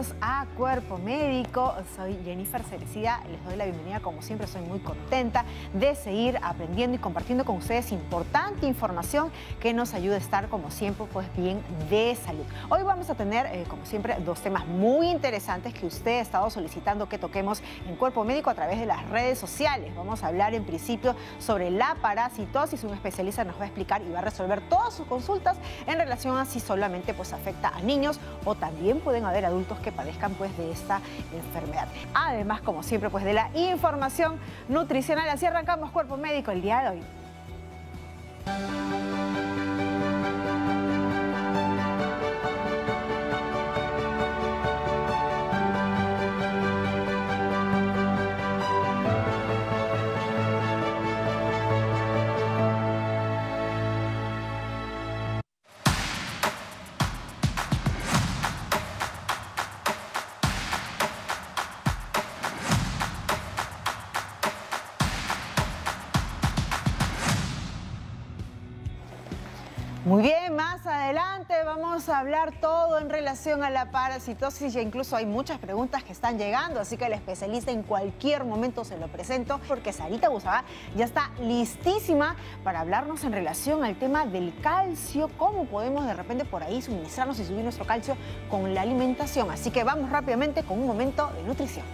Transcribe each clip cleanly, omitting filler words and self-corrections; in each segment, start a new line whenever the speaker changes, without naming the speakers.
bienvenidos a Cuerpo Médico. Soy Jennifer Cerecida, les doy la bienvenida. Como siempre, soy muy contenta de seguir aprendiendo y compartiendo con ustedes importante información que nos ayude a estar, como siempre, pues bien de salud. Hoy vamos a tener, como siempre, dos temas muy interesantes que usted ha estado solicitando que toquemos en Cuerpo Médico a través de las redes sociales. Vamos a hablar en principio sobre la parasitosis. Un especialista nos va a explicar y va a resolver todas sus consultas en relación a si solamente pues afecta a niños o también pueden haber adultos que padezcan pues de esta enfermedad. Además, como siempre, pues de la información nutricional. Así arrancamos Cuerpo Médico el día de hoy. Muy bien, más adelante vamos a hablar todo en relación a la parasitosis. Ya incluso hay muchas preguntas que están llegando, así que el especialista en cualquier momento se lo presento porque Sarita Busabá ya está listísima para hablarnos en relación al tema del calcio, cómo podemos de repente por ahí suministrarnos y subir nuestro calcio con la alimentación. Así que vamos rápidamente con un momento de nutrición.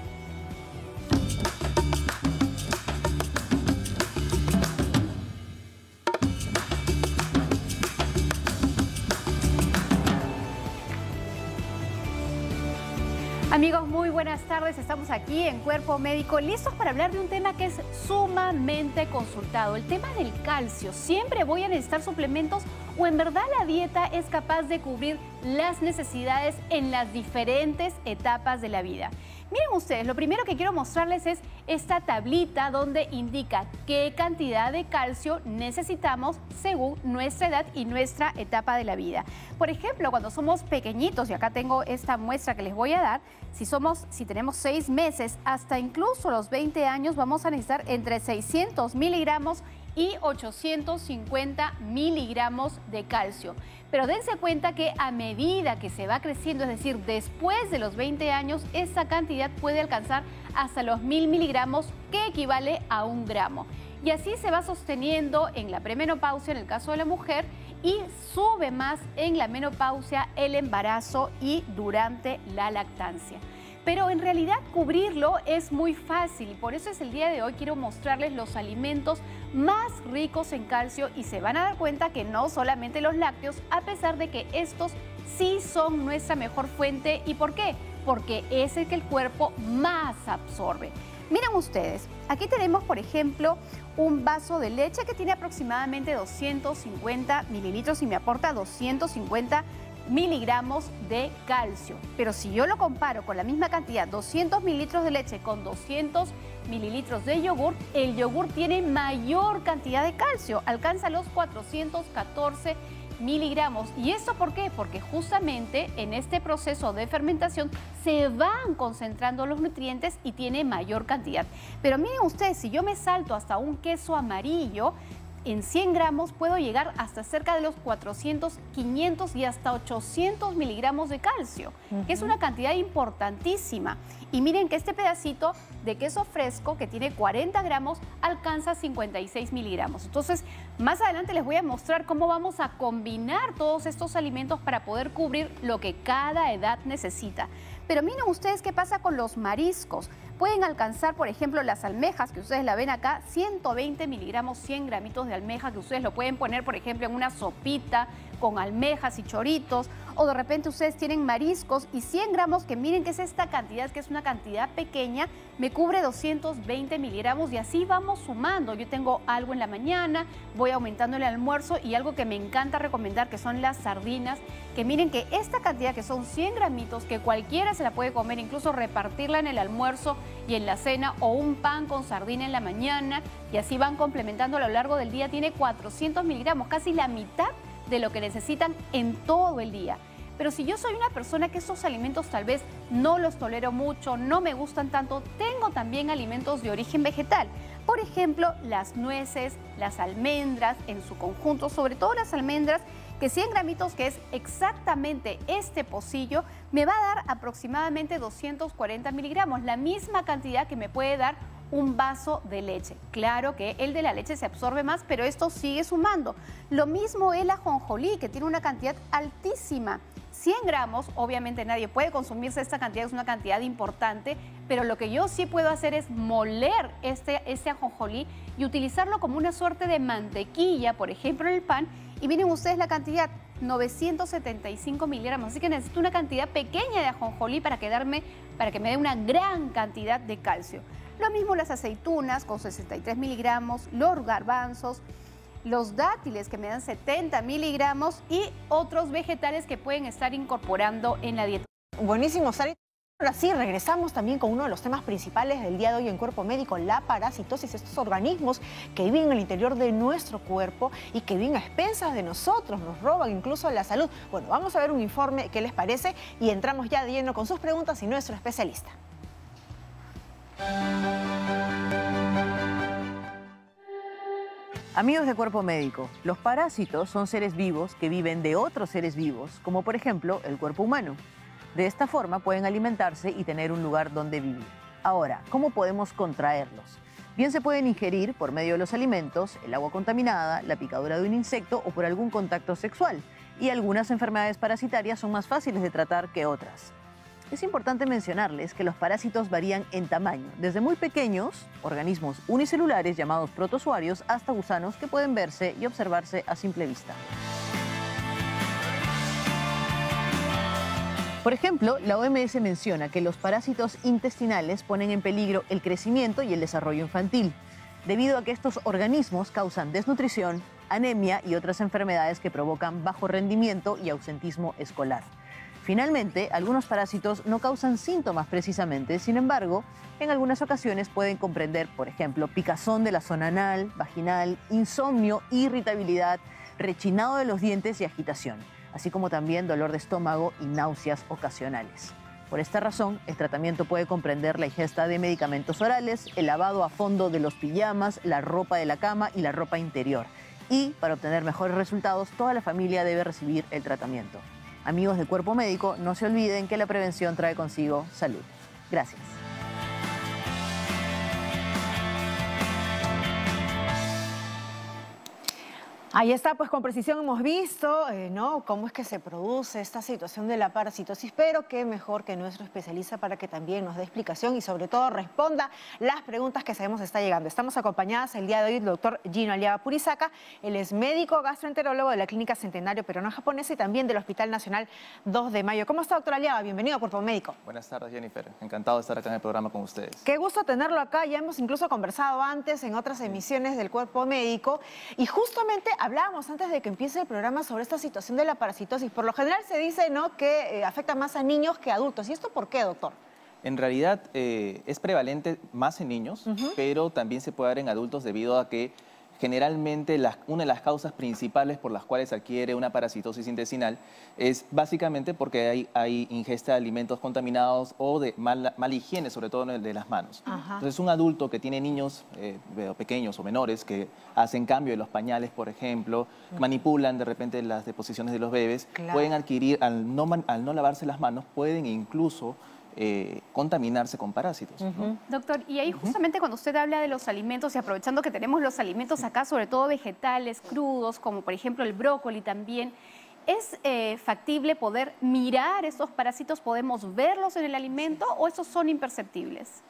Amigos, muy buenas tardes. Estamos aquí en Cuerpo Médico, listos para hablar de un tema que es sumamente consultado, el tema del calcio. ¿Siempre voy a necesitar suplementos o en verdad la dieta es capaz de cubrir las necesidades en las diferentes etapas de la vida? Miren ustedes, lo primero que quiero mostrarles es esta tablita donde indica qué cantidad de calcio necesitamos según nuestra edad y nuestra etapa de la vida. Por ejemplo, cuando somos pequeñitos, y acá tengo esta muestra que les voy a dar, si tenemos 6 meses hasta incluso los 20 años, vamos a necesitar entre 600 miligramos y 850 miligramos de calcio. Pero dense cuenta que a medida que se va creciendo, es decir, después de los 20 años, esa cantidad puede alcanzar hasta los 1000 miligramos, que equivale a 1 gramo. Y así se va sosteniendo en la premenopausia, en el caso de la mujer, y sube más en la menopausia, el embarazo y durante la lactancia. Pero en realidad cubrirlo es muy fácil y por eso el día de hoy quiero mostrarles los alimentos más ricos en calcio y se van a dar cuenta que no solamente los lácteos, a pesar de que estos sí son nuestra mejor fuente. ¿Y por qué? Porque es el que el cuerpo más absorbe. Miren ustedes, aquí tenemos por ejemplo un vaso de leche que tiene aproximadamente 250 mililitros y me aporta 250 miligramos de calcio. Pero si yo lo comparo con la misma cantidad, 200 mililitros de leche con 200 mililitros de yogur, el yogur tiene mayor cantidad de calcio, alcanza los 414 miligramos. ¿Y esto por qué? Porque justamente en este proceso de fermentación se van concentrando los nutrientes y tiene mayor cantidad. Pero miren ustedes, si yo me salto hasta un queso amarillo, en 100 gramos puedo llegar hasta cerca de los 400, 500 y hasta 800 miligramos de calcio, que es una cantidad importantísima. Y miren que este pedacito de queso fresco, que tiene 40 gramos, alcanza 56 miligramos. Entonces, más adelante les voy a mostrar cómo vamos a combinar todos estos alimentos para poder cubrir lo que cada edad necesita. Pero miren ustedes qué pasa con los mariscos. Pueden alcanzar, por ejemplo, las almejas, que ustedes la ven acá, 120 miligramos, 100 gramitos de almeja, que ustedes lo pueden poner, por ejemplo, en una sopita con almejas y choritos. O de repente ustedes tienen mariscos y 100 gramos, que miren que es esta cantidad, que es una cantidad pequeña, me cubre 220 miligramos y así vamos sumando. Yo tengo algo en la mañana, voy aumentando el almuerzo y algo que me encanta recomendar, que son las sardinas, que miren que esta cantidad, que son 100 gramitos, que cualquiera se la puede comer, incluso repartirla en el almuerzo y en la cena, o un pan con sardina en la mañana, y así van complementando a lo largo del día. Tiene 400 miligramos, casi la mitad de lo que necesitan en todo el día. Pero si yo soy una persona que estos alimentos tal vez no los tolero mucho, no me gustan tanto, tengo también alimentos de origen vegetal. Por ejemplo, las nueces, las almendras en su conjunto, sobre todo las almendras, que 100 gramitos, que es exactamente este pocillo, me va a dar aproximadamente 240 miligramos, la misma cantidad que me puede dar un vaso de leche. Claro que el de la leche se absorbe más, pero esto sigue sumando. Lo mismo el ajonjolí, que tiene una cantidad altísima. 100 gramos, obviamente nadie puede consumirse esta cantidad, es una cantidad importante, pero lo que yo sí puedo hacer es moler este ajonjolí y utilizarlo como una suerte de mantequilla, por ejemplo, en el pan. Y miren ustedes la cantidad, 975 miligramos. Así que necesito una cantidad pequeña de ajonjolí para que me dé una gran cantidad de calcio. Lo mismo las aceitunas con 63 miligramos, los garbanzos, los dátiles que me dan 70 miligramos y otros vegetales que pueden estar incorporando en la dieta.
Buenísimo, Sari. Ahora sí, regresamos también con uno de los temas principales del día de hoy en Cuerpo Médico, la parasitosis, estos organismos que viven en el interior de nuestro cuerpo y que viven a expensas de nosotros, nos roban incluso la salud. Bueno, vamos a ver un informe, ¿qué les parece? Y entramos ya de lleno con sus preguntas y nuestro especialista.
Amigos de Cuerpo Médico, los parásitos son seres vivos que viven de otros seres vivos, como por ejemplo el cuerpo humano. De esta forma pueden alimentarse y tener un lugar donde vivir. Ahora, ¿cómo podemos contraerlos? Bien se pueden ingerir por medio de los alimentos, el agua contaminada, la picadura de un insecto o por algún contacto sexual. Y algunas enfermedades parasitarias son más fáciles de tratar que otras. Es importante mencionarles que los parásitos varían en tamaño, desde muy pequeños, organismos unicelulares llamados protozoarios, hasta gusanos que pueden verse y observarse a simple vista. Por ejemplo, la OMS menciona que los parásitos intestinales ponen en peligro el crecimiento y el desarrollo infantil, debido a que estos organismos causan desnutrición, anemia y otras enfermedades que provocan bajo rendimiento y ausentismo escolar. Finalmente, algunos parásitos no causan síntomas precisamente, sin embargo, en algunas ocasiones pueden comprender, por ejemplo, picazón de la zona anal, vaginal, insomnio, irritabilidad, rechinado de los dientes y agitación, así como también dolor de estómago y náuseas ocasionales. Por esta razón, el tratamiento puede comprender la ingesta de medicamentos orales, el lavado a fondo de los pijamas, la ropa de la cama y la ropa interior. Y, para obtener mejores resultados, toda la familia debe recibir el tratamiento. Amigos de Cuerpo Médico, no se olviden que la prevención trae consigo salud. Gracias.
Ahí está, pues con precisión hemos visto, ¿no?, cómo es que se produce esta situación de la parasitosis, pero qué mejor que nuestro especialista para que también nos dé explicación y sobre todo responda las preguntas que sabemos está llegando. Estamos acompañadas el día de hoy del doctor Gino Aliaga Purisaka. Él es médico gastroenterólogo de la Clínica Centenario Peruano Japonesa y también del Hospital Nacional 2 de Mayo. ¿Cómo está, doctor Aliaga? Bienvenido a Cuerpo Médico.
Buenas tardes, Jennifer. Encantado de estar acá en el programa con ustedes.
Qué gusto tenerlo acá. Ya hemos incluso conversado antes en otras emisiones del Cuerpo Médico y justamente hablábamos antes de que empiece el programa sobre esta situación de la parasitosis. Por lo general se dice, ¿no?, que afecta más a niños que a adultos. ¿Y esto por qué, doctor?
En realidad es prevalente más en niños, pero también se puede dar en adultos debido a que generalmente una de las causas principales por las cuales adquiere una parasitosis intestinal es básicamente porque hay ingesta de alimentos contaminados o de mala higiene, sobre todo de las manos. Entonces, un adulto que tiene niños pequeños o menores que hacen cambio de los pañales, por ejemplo, manipulan de repente las deposiciones de los bebés, pueden adquirir, al no lavarse las manos, pueden incluso contaminarse con parásitos, ¿no?
Doctor, y ahí justamente cuando usted habla de los alimentos y aprovechando que tenemos los alimentos acá, sobre todo vegetales crudos, como por ejemplo el brócoli también, ¿es factible poder mirar estos parásitos? ¿Podemos verlos en el alimento o esos son imperceptibles?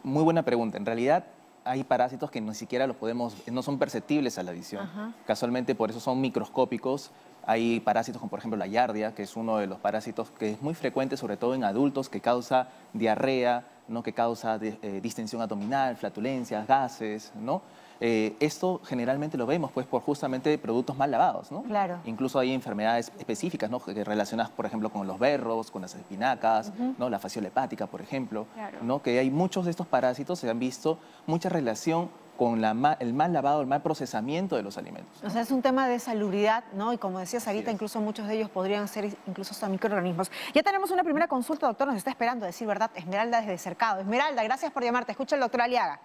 Muy buena pregunta. En realidad hay parásitos que ni siquiera no son perceptibles a la visión. Casualmente por eso son microscópicos. Hay parásitos como por ejemplo la Yardia, que es uno de los parásitos que es muy frecuente, sobre todo en adultos, que causa diarrea, ¿no?, que causa distensión abdominal, flatulencias, gases, ¿no? Esto generalmente lo vemos pues por justamente productos mal lavados, ¿no?
Claro.
Incluso hay enfermedades específicas, ¿no?, que relacionadas, por ejemplo, con los berros, con las espinacas, ¿no?, la fasciola hepática, por ejemplo, ¿no?, que hay muchos de estos parásitos, se han visto mucha relación con el mal lavado, el mal procesamiento de los alimentos, ¿no?
O sea, es un tema de salubridad, ¿no? Y como decías ahorita, incluso muchos de ellos podrían ser incluso hasta microorganismos. Ya tenemos una primera consulta, doctor, nos está esperando, a decir verdad, Esmeralda desde Cercado. Esmeralda, gracias por llamarte. Escucha el doctor Aliaga.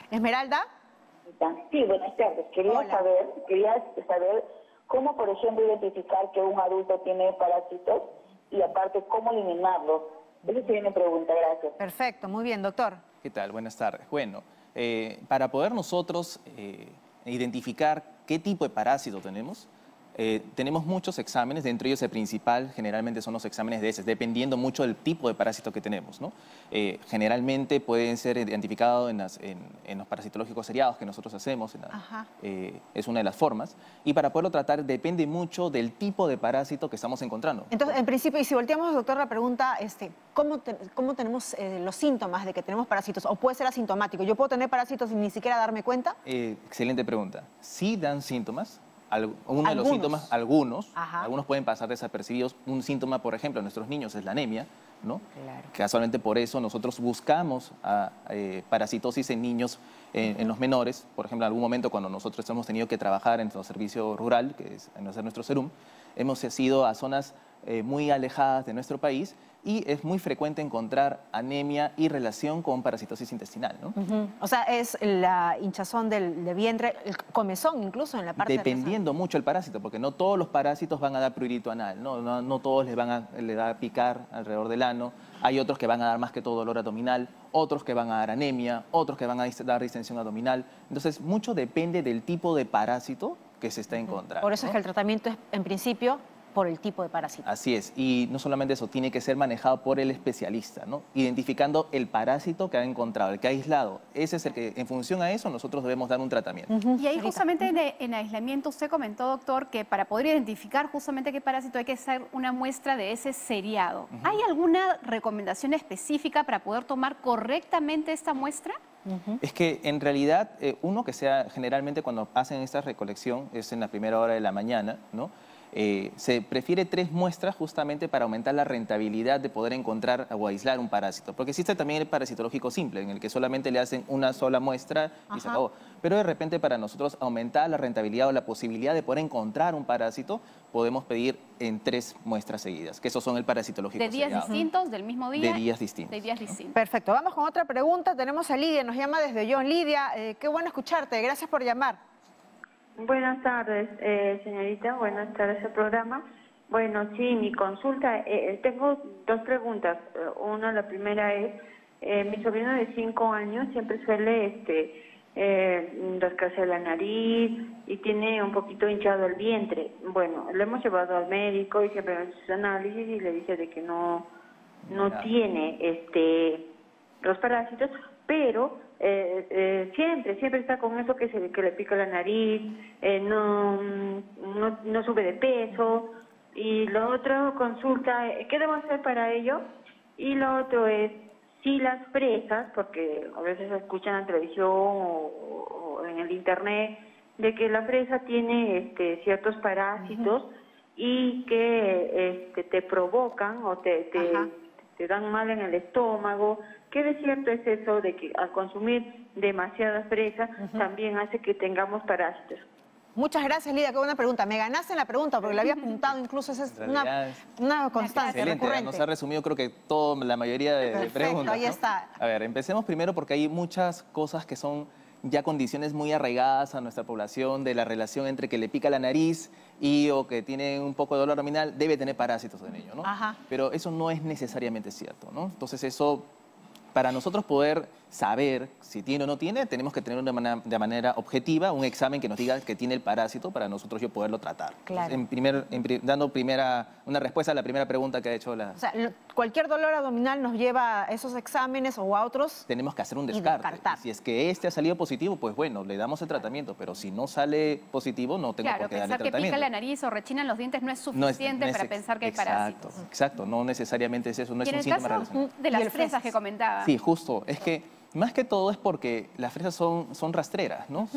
Esmeralda.
Sí, buenas tardes. Quería saber ¿Cómo, por ejemplo, identificar que un adulto tiene parásitos y aparte cómo eliminarlos? Esa sería mi pregunta, gracias.
Perfecto, muy bien, doctor.
¿Qué tal? Buenas tardes. Bueno, para poder nosotros identificar qué tipo de parásito tenemos, tenemos muchos exámenes, de entre ellos el principal generalmente son los exámenes de heces, dependiendo mucho del tipo de parásito que tenemos, ¿no? Generalmente pueden ser identificados en los parasitológicos seriados que nosotros hacemos, es una de las formas, y para poderlo tratar depende mucho del tipo de parásito que estamos encontrando.
Entonces, en principio, y si volteamos, doctor, la pregunta, ¿cómo tenemos los síntomas de que tenemos parásitos? ¿O puede ser asintomático? ¿Yo puedo tener parásitos sin ni siquiera darme cuenta?
Excelente pregunta. Sí dan síntomas. Uno de los síntomas, algunos pueden pasar desapercibidos. Un síntoma, por ejemplo, en nuestros niños es la anemia, ¿no?
Claro.
Casualmente por eso nosotros buscamos parasitosis en niños, en los menores. Por ejemplo, en algún momento cuando nosotros hemos tenido que trabajar en nuestro servicio rural, que es nuestro SERUM, hemos ido a zonas muy alejadas de nuestro país y es muy frecuente encontrar anemia y relación con parasitosis intestinal, ¿no?
O sea, es la hinchazón del vientre, el comezón incluso en la parte
dependiendo mucho el parásito, porque no todos los parásitos van a dar prurito anal, no todos le da a picar alrededor del ano. Hay otros que van a dar más que todo dolor abdominal, otros que van a dar anemia, otros que van a dar distensión abdominal. Entonces, mucho depende del tipo de parásito que se está encontrando.
Por eso es que el tratamiento es, en principio, por el tipo de parásito.
Así es, y no solamente eso, tiene que ser manejado por el especialista, ¿no? Identificando el parásito que ha encontrado, el que ha aislado. Ese es el que, en función a eso, nosotros debemos dar un tratamiento.
Y ahí justamente en aislamiento usted comentó, doctor, que para poder identificar justamente qué parásito hay que hacer una muestra de ese seriado. ¿Hay alguna recomendación específica para poder tomar correctamente esta muestra?
Es que en realidad, uno que sea generalmente cuando hacen esta recolección es en la primera hora de la mañana, ¿no? Se prefiere 3 muestras justamente para aumentar la rentabilidad de poder encontrar o aislar un parásito. Porque existe también el parasitológico simple, en el que solamente le hacen una sola muestra y se acabó. Pero de repente para nosotros aumentar la rentabilidad o la posibilidad de poder encontrar un parásito, podemos pedir en 3 muestras seguidas, que esos son el parasitológico
¿De días distintos, del mismo día?
De días distintos.
De días distintos.
Perfecto, vamos con otra pregunta. Tenemos a Lidia, nos llama desde Ollón. Lidia, qué bueno escucharte, gracias por llamar.
Buenas tardes, señorita. Buenas tardes al programa. Bueno, sí, mi consulta, tengo 2 preguntas. La primera es, mi sobrino de 5 años siempre suele rascarse la nariz y tiene un poquito hinchado el vientre. Bueno, lo hemos llevado al médico y siempre hace sus análisis y le dice de que no tiene los parásitos, pero siempre está con eso que le pica la nariz, no sube de peso. Y lo otro, consulta, ¿qué debo hacer para ello? Y lo otro es, si las fresas, porque a veces escuchan en televisión o en el internet, de que la fresa tiene ciertos parásitos y que te provocan o te dan mal en el estómago. ¿Qué de cierto es eso de que al consumir demasiada fresa también hace que tengamos parásitos?
Muchas gracias, Lidia, qué buena pregunta. Me ganaste en la pregunta porque la había apuntado, incluso esa es una constante, recurrente.
Nos ha resumido creo que la mayoría de preguntas.
Ahí está.
A ver, empecemos primero porque hay muchas cosas que son ya condiciones muy arraigadas a nuestra población de la relación entre que le pica la nariz o que tiene un poco de dolor abdominal, debe tener parásitos en ello, ¿no? Pero eso no es necesariamente cierto, ¿no? Entonces eso, para nosotros poder saber si tiene o no tiene, tenemos que tener de manera objetiva un examen que nos diga que tiene el parásito para nosotros yo poderlo tratar.
Claro.
Dando una respuesta a la primera pregunta que ha hecho la...
O sea, cualquier dolor abdominal nos lleva a esos exámenes o a otros.
Tenemos que hacer un descarte. Si es que ha salido positivo, pues bueno, le damos el tratamiento, pero si no sale positivo, no tengo por qué darle tratamiento.
Pensar que pica la nariz o rechinan los dientes no es suficiente para pensar que hay parásitos.
Exacto, no necesariamente es eso, no es un síntoma relacionado.
De las fresas que comentaba.
Sí, justo, es que más que todo es porque las fresas son rastreras, ¿no?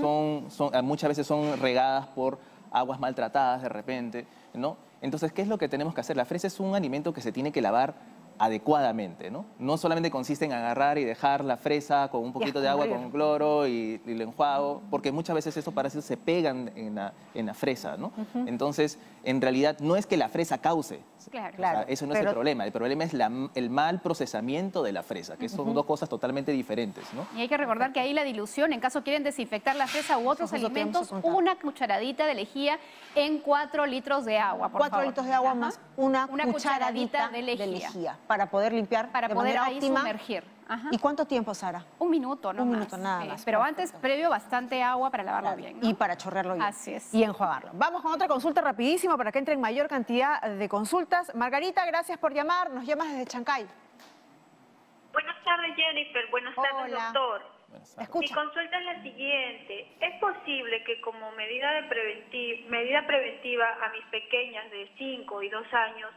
Muchas veces son regadas por aguas maltratadas de repente, ¿no? Entonces, ¿qué es lo que tenemos que hacer? La fresa es un alimento que se tiene que lavar adecuadamente, ¿no? No solamente consiste en agarrar y dejar la fresa con un poquito de agua, con cloro y lo enjuago, porque muchas veces estos parásitos se pegan en la fresa, ¿no? Entonces, en realidad, no es que la fresa cause.
Claro.
O sea, eso no es el problema. El problema es el mal procesamiento de la fresa, que son dos cosas totalmente diferentes, ¿no?
Y hay que recordar que ahí la dilución, en caso quieren desinfectar la fresa u otros alimentos, una cucharadita de lejía en 4 litros de agua, por favor.
4 litros de agua más una cucharadita
de lejía.
Para poder limpiar
para
de
poder
manera
ahí
óptima.
sumergir. Ajá.
¿Y cuánto tiempo, Sara?
1 minuto, no
Un
más.
minuto, nada más.
Pero
Perfecto.
antes, previo, bastante agua para lavarlo
Claro,
bien, ¿no?
y para chorrearlo bien.
Así es.
Y enjuagarlo. Vamos con otra consulta rapidísimo para que entre en mayor cantidad de consultas. Margarita, gracias por llamar. Nos llamas desde Chancay.
Buenas tardes, Jennifer. Buenas tardes,
Hola.
doctor. Mi
Escucha.
consulta es la siguiente. ¿Es posible que como medida preventiva a mis pequeñas de 5 y 2 años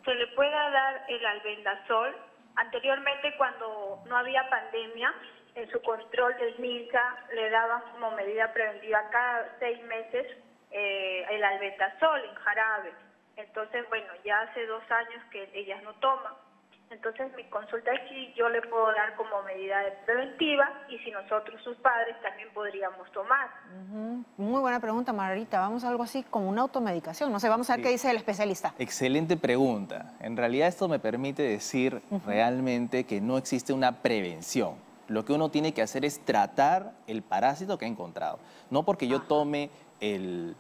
se le pueda dar el albendazol? Anteriormente, cuando no había pandemia, en su control del MINSA le daban como medida preventiva cada 6 meses el albendazol en jarabe. Entonces, bueno, ya hace 2 años que ellas no toman. Entonces, mi consulta es si yo le puedo dar como medida preventiva y si nosotros, sus padres, también podríamos tomar.
Muy buena pregunta, Margarita. Vamos a algo así como una automedicación. No sé, vamos a ver qué dice el especialista.
Excelente pregunta. En realidad esto me permite decir realmente que no existe una prevención. Lo que uno tiene que hacer es tratar el parásito que ha encontrado. No porque yo tome el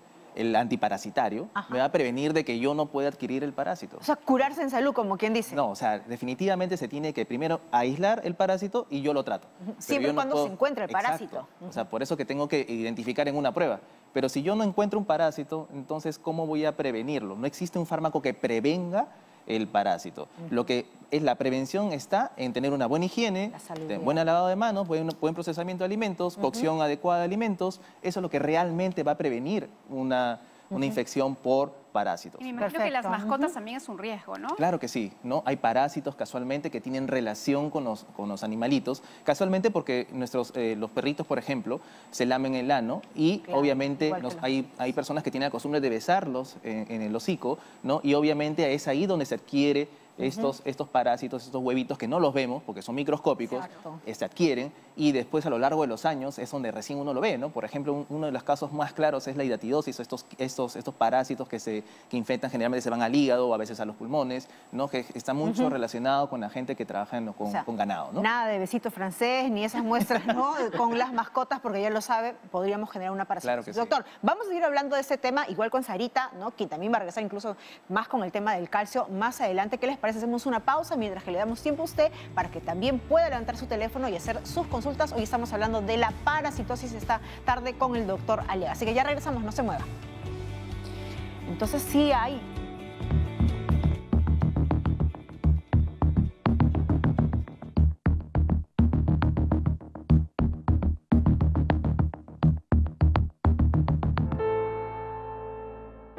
antiparasitario, me va a prevenir de que yo no pueda adquirir el parásito.
O sea, curarse en salud, como quien dice.
No, o sea, definitivamente se tiene que primero aislar el parásito y yo lo trato. Pero
Siempre
yo
y
no
cuando
puedo-
se encuentre el parásito.
Exacto. O sea, por eso que tengo que identificar en una prueba. Pero si yo no encuentro un parásito, entonces, ¿cómo voy a prevenirlo? No existe un fármaco que prevenga el parásito. Lo que es la prevención está en tener una buena higiene,
La salud,
buen lavado de manos, buen procesamiento de alimentos, cocción adecuada de alimentos. Eso es lo que realmente va a prevenir una infección por parásitos.
Y me imagino que las
Perfecto.
mascotas también es un riesgo, ¿no?
Claro que sí, ¿no? Hay parásitos casualmente que tienen relación con los animalitos, casualmente porque los perritos, por ejemplo, se lamen el ano y
Claro,
obviamente
igual que
hay personas que tienen la costumbre de besarlos en el hocico, ¿no? Y obviamente es ahí donde se adquiere estos parásitos, estos huevitos que no los vemos porque son microscópicos,
Exacto.
se adquieren y después a lo largo de los años es donde recién uno lo ve, ¿no? Por ejemplo, uno de los casos más claros es la hidatidosis, estos parásitos que infectan generalmente se van al hígado o a veces a los pulmones, ¿no? Que está mucho relacionado con la gente que trabaja
O sea,
con ganado, ¿no?
Nada de besito francés, ni esas muestras, ¿no? Con las mascotas, porque ya lo sabe, podríamos generar una parasitosis.
Claro que sí.
Doctor, vamos a seguir hablando de este tema, igual con Sarita, ¿no? Quien también va a regresar incluso más con el tema del calcio más adelante. ¿Qué les parece? Hacemos una pausa mientras que le damos tiempo a usted para que también pueda levantar su teléfono y hacer sus consultas. Hoy estamos hablando de la parasitosis esta tarde con el doctor Aliaga. Así que ya regresamos, no se mueva. Entonces sí hay...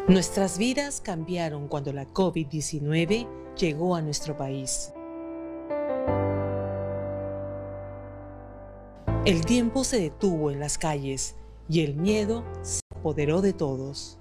Nuestras vidas cambiaron cuando la COVID-19 llegó a nuestro país. El tiempo se detuvo en las calles y el miedo se apoderó de todos.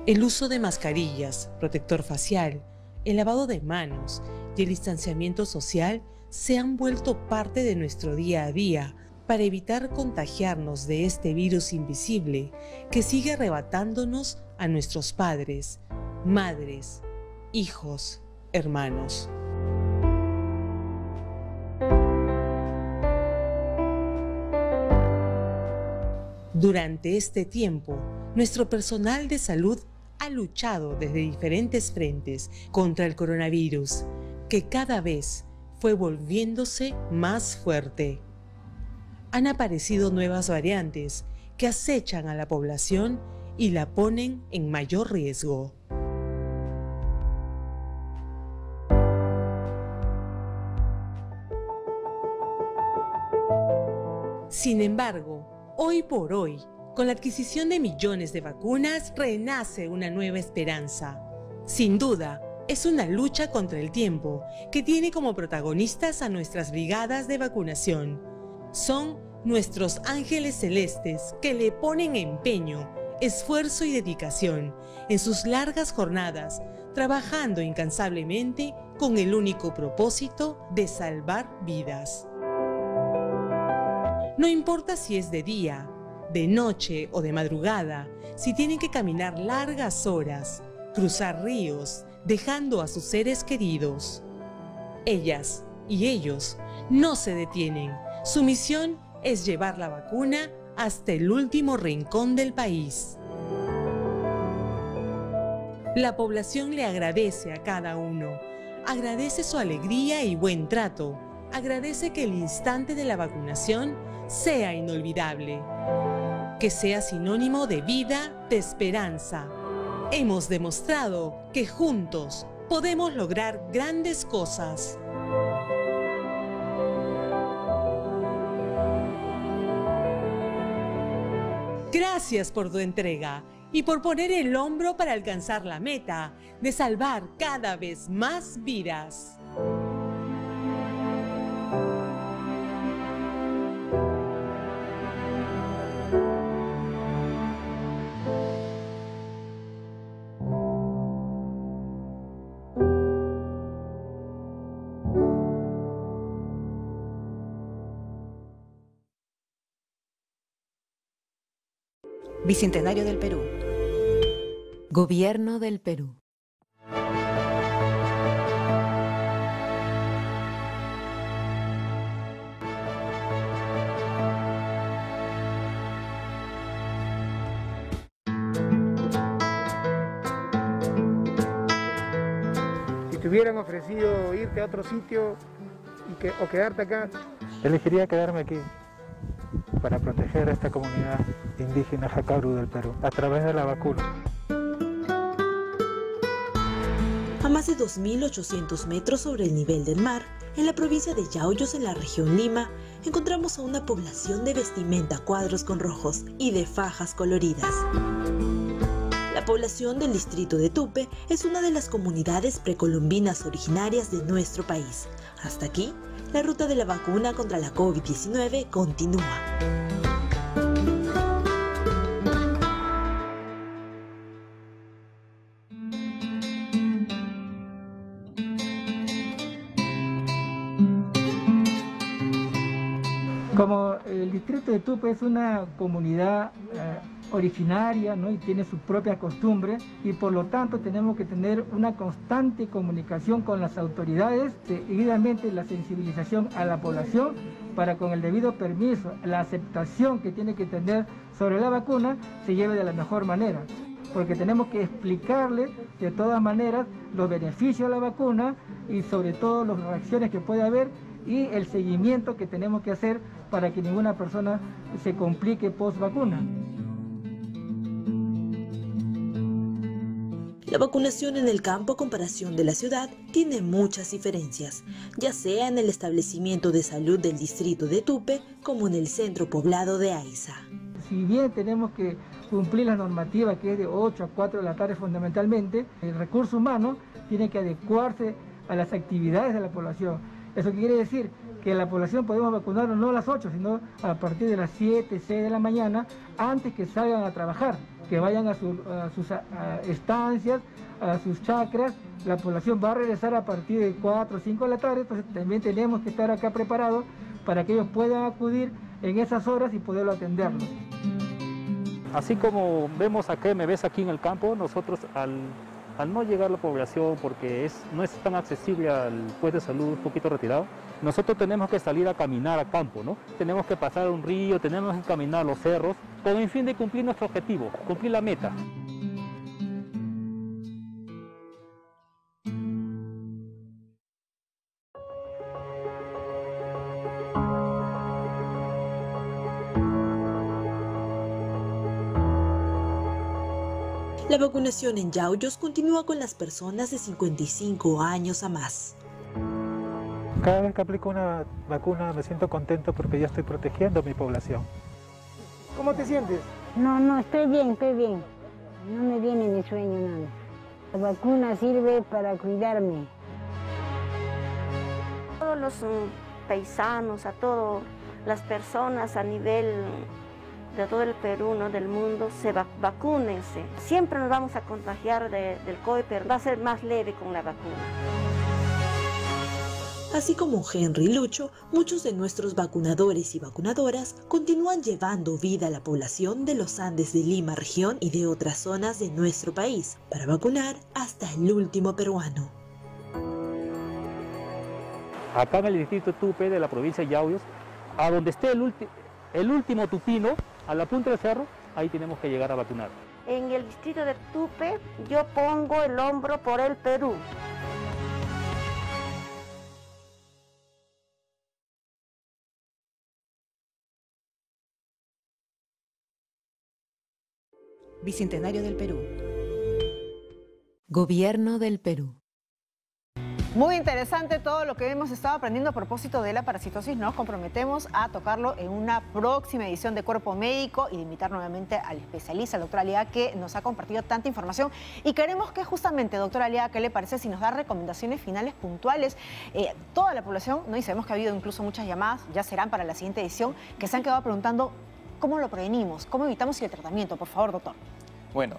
El uso de mascarillas, protector facial, el lavado de manos y el distanciamiento social se han vuelto parte de nuestro día a día para evitar contagiarnos de este virus invisible que sigue arrebatándonos a nuestros padres, madres, hijos, hermanos. Durante este tiempo, nuestro personal de salud ha luchado desde diferentes frentes contra el coronavirus, que cada vez fue volviéndose más fuerte. Han aparecido nuevas variantes que acechan a la población y la ponen en mayor riesgo. Sin embargo, hoy por hoy, con la adquisición de millones de vacunas, renace una nueva esperanza. Sin duda, es una lucha contra el tiempo que tiene como protagonistas a nuestras brigadas de vacunación. Son nuestros ángeles celestes que le ponen empeño, esfuerzo y dedicación en sus largas jornadas trabajando incansablemente con el único propósito de salvar vidas. No importa si es de día, de noche o de madrugada, si tienen que caminar largas horas, cruzar ríos, dejando a sus seres queridos. Ellas y ellos no se detienen. Su misión es llevar la vacuna hasta el último rincón del país. La población le agradece a cada uno. Agradece su alegría y buen trato. Agradece que el instante de la vacunación sea inolvidable. Que sea sinónimo de vida, de esperanza. Hemos demostrado que juntos podemos lograr grandes cosas. Gracias por tu entrega y por poner el hombro para alcanzar la meta de salvar cada vez más vidas.
Bicentenario del Perú. Gobierno del Perú.
Si te hubieran ofrecido irte a otro sitio o quedarte acá,
elegiría quedarme aquí para proteger a esta comunidad indígena Jacabru del Perú a través de la vacuna.
A más de 2.800 metros sobre el nivel del mar, en la provincia de Yauyos, en la región Lima, encontramos a una población de vestimenta a cuadros con rojos y de fajas coloridas. La población del distrito de Tupe es una de las comunidades precolombinas originarias de nuestro país. Hasta aquí, la ruta de la vacuna contra la COVID-19 continúa.
Como el distrito de Tupe es una comunidad originaria, ¿no? Y tiene sus propias costumbres, y por lo tanto tenemos que tener una constante comunicación con las autoridades, seguidamente la sensibilización a la población para, con el debido permiso, la aceptación que tiene que tener sobre la vacuna se lleve de la mejor manera, porque tenemos que explicarle de todas maneras los beneficios de la vacuna y sobre todo las reacciones que puede haber y el seguimiento que tenemos que hacer para que ninguna persona se complique post vacuna.
La vacunación en el campo a comparación de la ciudad tiene muchas diferencias, ya sea en el establecimiento de salud del distrito de Tupe como en el centro poblado de Aiza.
Si bien tenemos que cumplir la normativa que es de 8 a 4 de la tarde fundamentalmente, el recurso humano tiene que adecuarse a las actividades de la población. Eso quiere decir que la población podemos vacunarnos no a las 8, sino a partir de las 7, 6 de la mañana, antes que salgan a trabajar, que vayan a sus estancias, a sus chacras. La población va a regresar a partir de 4 o 5 de la tarde, entonces también tenemos que estar acá preparados para que ellos puedan acudir en esas horas y poderlo atenderlos.
Así como vemos acá, me ves aquí en el campo, nosotros al no llegar a la población porque no es tan accesible al puesto de salud un poquito retirado, nosotros tenemos que salir a caminar a campo, ¿no? Tenemos que pasar un río, tenemos que caminar los cerros, con el fin de cumplir nuestro objetivo, cumplir la meta.
La vacunación en Yauyos continúa con las personas de 55 años a más.
Cada vez que aplico una vacuna me siento contento porque ya estoy protegiendo a mi población.
¿Cómo te sientes?
No, estoy bien. No me viene ni sueño nada. La vacuna sirve para cuidarme.
A todos los paisanos, a todas las personas a nivel de todo el Perú, ¿no? Del mundo, vacúnense. Siempre nos vamos a contagiar del COVID, pero va a ser más leve con la vacuna.
Así como Henry y Lucho, muchos de nuestros vacunadores y vacunadoras continúan llevando vida a la población de los Andes de Lima región y de otras zonas de nuestro país, para vacunar hasta el último peruano.
Acá en el distrito Tupe de la provincia de Yauyos, a donde esté el último tupino, a la punta del cerro, ahí tenemos que llegar a vacunar.
En el distrito de Tupe, yo pongo el hombro por el Perú.
Bicentenario del Perú. Gobierno del Perú.
Muy interesante todo lo que hemos estado aprendiendo a propósito de la parasitosis. Nos comprometemos a tocarlo en una próxima edición de Cuerpo Médico y de invitar nuevamente al especialista, al doctor Aliaga, que nos ha compartido tanta información. Y queremos que justamente, doctor Aliaga, ¿qué le parece si nos da recomendaciones finales puntuales? Toda la población, ¿no? Y sabemos que ha habido incluso muchas llamadas, ya serán para la siguiente edición, que se han quedado preguntando cómo lo prevenimos, cómo evitamos el tratamiento. Por favor, doctor.
Bueno,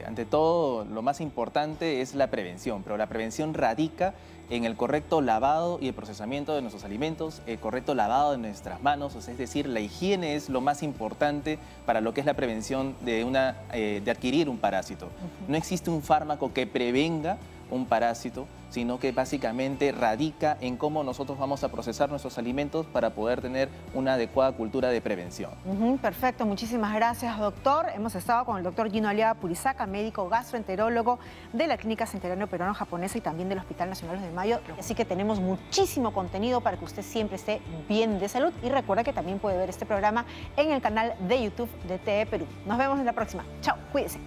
ante todo, lo más importante es la prevención, pero la prevención radica en el correcto lavado y el procesamiento de nuestros alimentos, el correcto lavado de nuestras manos, es decir, la higiene es lo más importante para lo que es la prevención de adquirir un parásito. No existe un fármaco que prevenga un parásito, sino que básicamente radica en cómo nosotros vamos a procesar nuestros alimentos para poder tener una adecuada cultura de prevención.
Perfecto, muchísimas gracias, doctor. Hemos estado con el doctor Gino Aliaga Purizaca, médico gastroenterólogo de la Clínica Centenario Peruano Japonesa y también del Hospital Nacional de Mayo. Así que tenemos muchísimo contenido para que usted siempre esté bien de salud. Y recuerda que también puede ver este programa en el canal de YouTube de TE Perú. Nos vemos en la próxima. Chao, cuídese.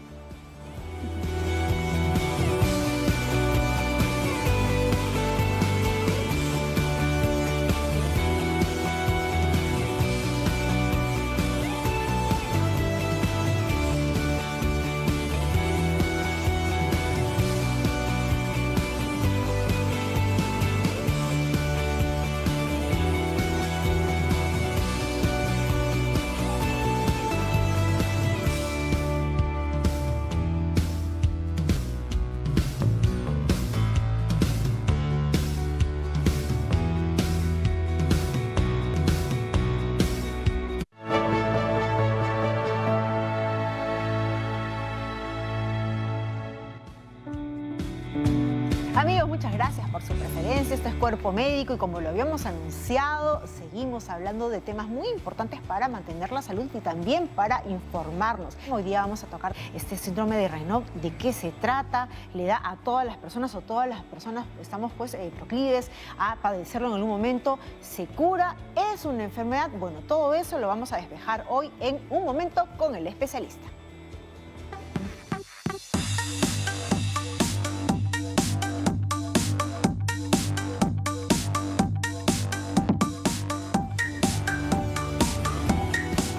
Amigos, muchas gracias por su preferencia. Este es Cuerpo Médico y como lo habíamos anunciado, seguimos hablando de temas muy importantes para mantener la salud y también para informarnos. Hoy día vamos a tocar este síndrome de Raynaud, de qué se trata, le da a todas las personas o todas las personas estamos proclives a padecerlo en algún momento, se cura, es una enfermedad. Bueno, todo eso lo vamos a despejar hoy en un momento con el especialista.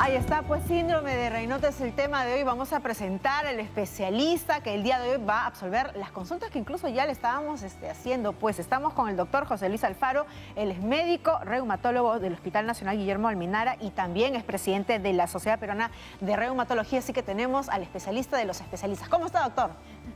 Ahí está, pues síndrome de Raynaud es el tema de hoy. Vamos a presentar al especialista que el día de hoy va a absolver las consultas que incluso ya le estábamos haciendo. Pues estamos con el doctor José Luis Alfaro, él es médico, reumatólogo del Hospital Nacional Guillermo Almenara y también es presidente de la Sociedad Peruana de Reumatología, así que tenemos al especialista de los especialistas. ¿Cómo está, doctor?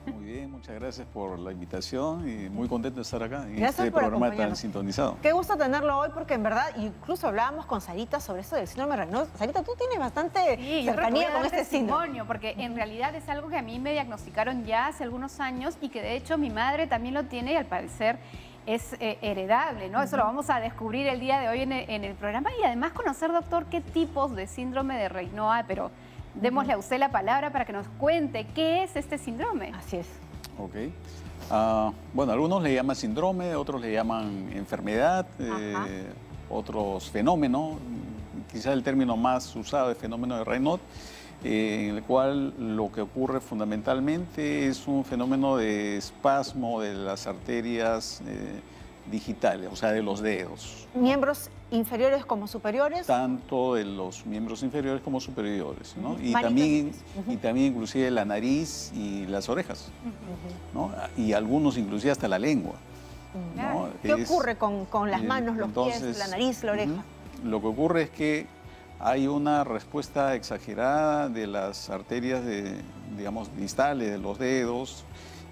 Muy bien, muchas gracias por la invitación y muy contento de estar acá en
gracias
este programa tan sintonizado.
Qué gusto tenerlo hoy porque en verdad, incluso hablábamos con Sarita sobre esto del síndrome de Raynaud. Sarita, tú tienes bastante cercanía con este síndrome.
Porque en realidad es algo que a mí me diagnosticaron ya hace algunos años y que de hecho mi madre también lo tiene y al parecer es heredable, ¿no? Eso lo vamos a descubrir el día de hoy en el programa y además conocer, doctor, qué tipos de síndrome de Raynaud hay, pero démosle a usted la palabra para que nos cuente qué es este síndrome.
Así es.
Ok. Bueno, algunos le llaman síndrome, otros le llaman enfermedad, otros fenómenos. Quizás el término más usado es fenómeno de Raynaud, en el cual lo que ocurre fundamentalmente es un fenómeno de espasmo de las arterias digitales, o sea, de los dedos.
¿Miembros inferiores como superiores?
Tanto de los miembros inferiores como superiores, ¿no? Y también inclusive la nariz y las orejas, ¿no? Y algunos inclusive hasta la lengua, ¿no?
¿Qué ocurre con las manos, los pies, la nariz, la oreja?
Lo que ocurre es que hay una respuesta exagerada de las arterias, digamos, distales de los dedos,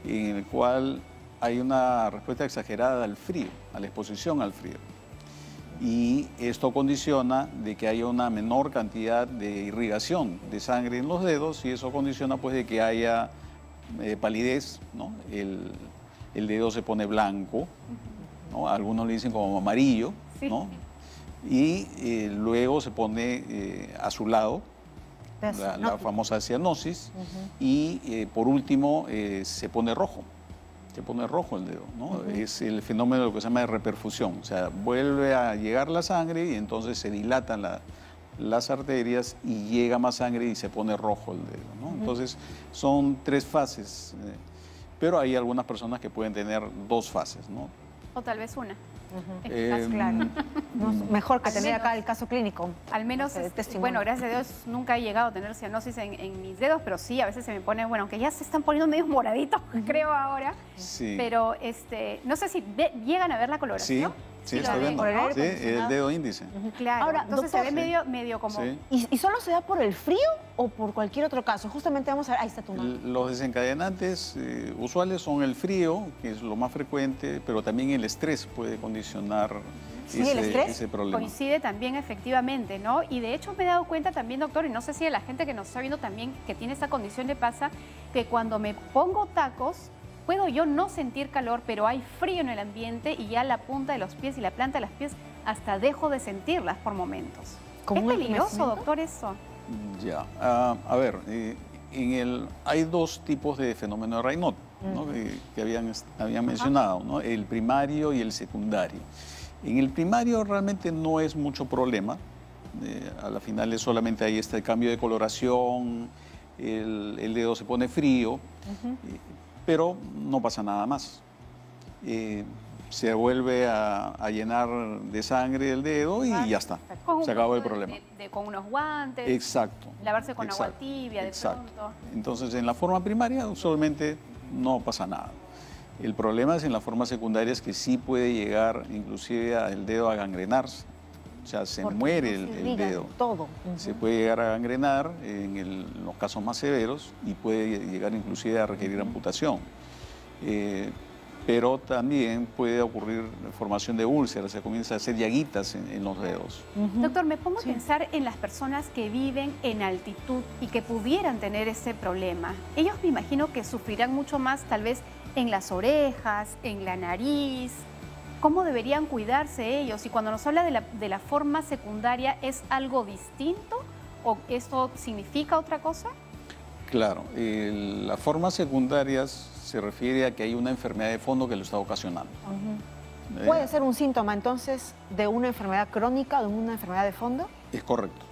en el cual hay una respuesta exagerada al frío, a la exposición al frío. Y esto condiciona de que haya una menor cantidad de irrigación de sangre en los dedos y eso condiciona pues de que haya palidez, ¿no? El dedo se pone blanco, ¿no? Algunos le dicen como amarillo, ¿no? Y luego se pone azulado, la famosa cianosis, y por último se pone rojo. Se pone rojo el dedo, ¿no? Es el fenómeno de lo que se llama de reperfusión, o sea, vuelve a llegar la sangre y entonces se dilatan las arterias y llega más sangre y se pone rojo el dedo, ¿no? Entonces son 3 fases, pero hay algunas personas que pueden tener 2 fases, ¿no?
O tal vez una.
Claro. Mejor que tener acá el caso clínico.
Al menos, bueno, gracias a Dios nunca he llegado a tener cianosis en mis dedos, pero sí, a veces se me pone, bueno, aunque ya se están poniendo medio moraditos, creo ahora.
Sí.
Pero no sé si llegan a ver la coloración.
Sí, está viendo. Sí, el dedo índice.
Claro,
ahora,
entonces
doctor,
se ve medio como...
Sí.
¿Y solo se da por el frío o por cualquier otro caso? Justamente vamos a ver, ahí está tu mano.
Los desencadenantes usuales son el frío, que es lo más frecuente, pero también el estrés puede condicionar ese problema.
Coincide también efectivamente, ¿no? Y de hecho me he dado cuenta también, doctor, y no sé si a la gente que nos está viendo también que tiene esta condición le pasa, que cuando me pongo tacos, puedo yo no sentir calor, pero hay frío en el ambiente y ya la punta de los pies y la planta de los pies hasta dejo de sentirlas por momentos. ¿Es peligroso, doctor, eso?
Ya, a ver, hay 2 tipos de fenómeno de Raynaud, ¿no? que habían mencionado, ¿no? El primario y el secundario. En el primario realmente no es mucho problema, a la final es solamente ahí este cambio de coloración, el dedo se pone frío, pero no pasa nada más. Se vuelve a llenar de sangre el dedo y ya está. Se acabó el problema.
Con unos guantes.
Exacto.
Lavarse con agua tibia de pronto.
Entonces, en la forma primaria usualmente no pasa nada. El problema es en la forma secundaria, es que sí puede llegar inclusive el dedo a gangrenarse. O sea, se muere el dedo.
Todo.
Se puede llegar a gangrenar en los casos más severos y puede llegar inclusive a requerir amputación. Pero también puede ocurrir formación de úlceras, se comienza a hacer llaguitas en los dedos.
Doctor, me pongo a pensar en las personas que viven en altitud y que pudieran tener ese problema. Ellos me imagino que sufrirán mucho más tal vez en las orejas, en la nariz. ¿Cómo deberían cuidarse ellos? Y cuando nos habla de la forma secundaria, ¿es algo distinto o esto significa otra cosa?
Claro, las formas secundarias se refiere a que hay una enfermedad de fondo que lo está ocasionando.
¿Puede ser un síntoma entonces de una enfermedad crónica, de una enfermedad de fondo?
Es correcto,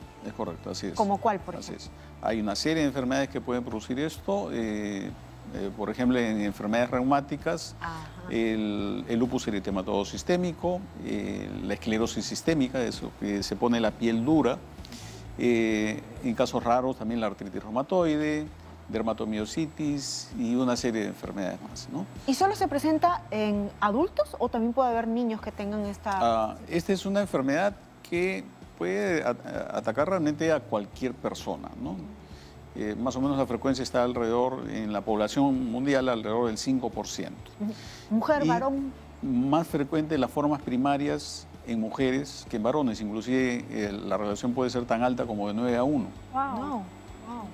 así es.
¿Como cuál, por ejemplo?
Así es. Hay una serie de enfermedades que pueden producir esto. Por ejemplo, en enfermedades reumáticas, el lupus eritematoso sistémico, la esclerosis sistémica, eso que se pone la piel dura. En casos raros también la artritis reumatoide, dermatomiositis y una serie de enfermedades más, ¿no?
¿Y solo se presenta en adultos o también puede haber niños que tengan esta...?
Esta es una enfermedad que puede atacar realmente a cualquier persona, ¿no? Más o menos la frecuencia está alrededor, en la población mundial, alrededor del 5%.
¿Mujer, varón?
Más frecuente en las formas primarias en mujeres que en varones. Inclusive la relación puede ser tan alta como de 9 a 1.
¡Wow!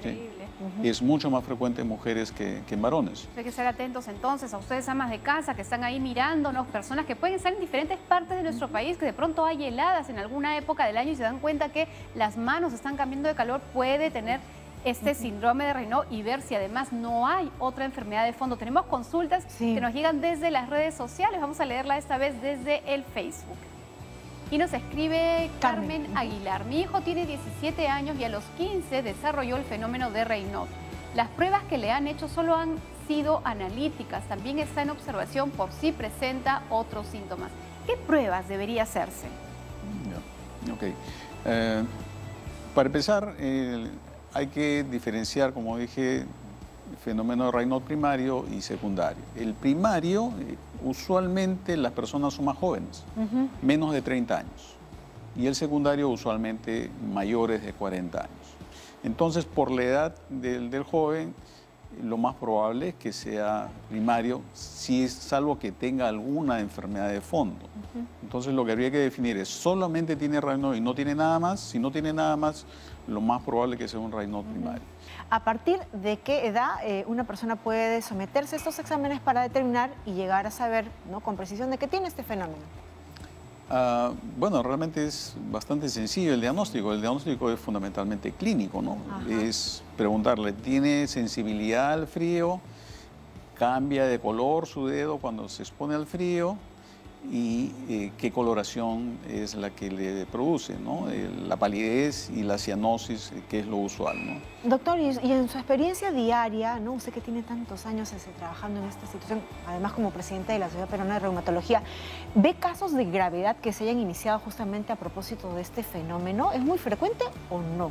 Sí.
Increíble.
Es mucho más frecuente en mujeres que en varones.
Hay que estar atentos entonces a ustedes, amas de casa, que están ahí mirándonos, personas que pueden estar en diferentes partes de nuestro país, que de pronto hay heladas en alguna época del año y se dan cuenta que las manos están cambiando de calor, puede tener este síndrome de Raynaud y ver si además no hay otra enfermedad de fondo. Tenemos consultas que nos llegan desde las redes sociales, vamos a leerla esta vez desde el Facebook. Y nos escribe Carmen Aguilar. Mi hijo tiene 17 años y a los 15 desarrolló el fenómeno de Raynaud. Las pruebas que le han hecho solo han sido analíticas. También está en observación por si presenta otros síntomas. ¿Qué pruebas debería hacerse?
Para empezar, hay que diferenciar, como dije, fenómeno de Raynaud primario y secundario. El primario, usualmente las personas son más jóvenes, menos de 30 años. y el secundario usualmente mayores de 40 años. Entonces, por la edad del joven, lo más probable es que sea primario, salvo que tenga alguna enfermedad de fondo. Entonces, lo que habría que definir es, ¿solamente tiene Raynaud y no tiene nada más? Si no tiene nada más, lo más probable es que sea un Raynaud primario.
¿A partir de qué edad una persona puede someterse a estos exámenes para determinar y llegar a saber, ¿no?, con precisión de qué tiene este fenómeno?
Bueno, realmente es bastante sencillo el diagnóstico. El diagnóstico es fundamentalmente clínico, ¿no? Es preguntarle, ¿tiene sensibilidad al frío? ¿Cambia de color su dedo cuando se expone al frío? Y qué coloración es la que le produce, ¿no? La palidez y la cianosis, que es lo usual, ¿no?
Doctor, y en su experiencia diaria, ¿no?, usted que tiene tantos años trabajando en esta institución, además como presidente de la Sociedad Peruana de Reumatología, ¿ve casos de gravedad que se hayan iniciado justamente a propósito de este fenómeno? ¿Es muy frecuente o no?